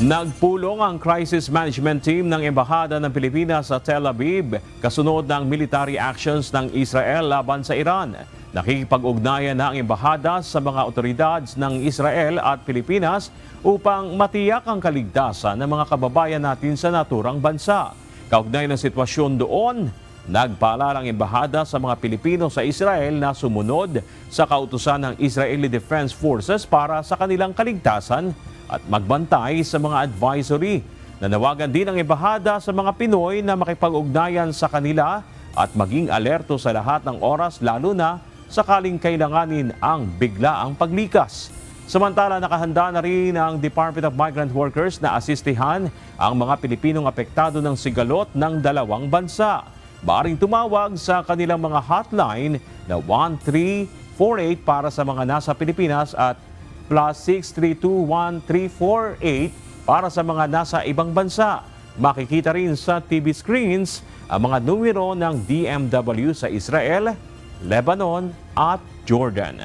Nagpulong ang crisis management team ng Embahada ng Pilipinas sa Tel Aviv kasunod ng military actions ng Israel laban sa Iran. Nakikipag-ugnayan na ang Embahada sa mga otoridad ng Israel at Pilipinas upang matiyak ang kaligtasan ng mga kababayan natin sa naturang bansa. Kaugnay ng sitwasyon doon, nagpaalala ang Embahada sa mga Pilipino sa Israel na sumunod sa kautusan ng Israeli Defense Forces para sa kanilang kaligtasan at magbantay sa mga advisory. Nanawagan din ang Embahada sa mga Pinoy na makipag-ugnayan sa kanila at maging alerto sa lahat ng oras, lalo na sakaling kailanganin ang biglaang paglikas. Samantala, nakahanda na rin ang Department of Migrant Workers na asistihan ang mga Pilipinong apektado ng sigalot ng dalawang bansa. Maaring tumawag sa kanilang mga hotline na 1348 para sa mga nasa Pilipinas at +6321348 para sa mga nasa ibang bansa. Makikita rin sa TV screens ang mga numero ng DMW sa Israel, Lebanon at Jordan.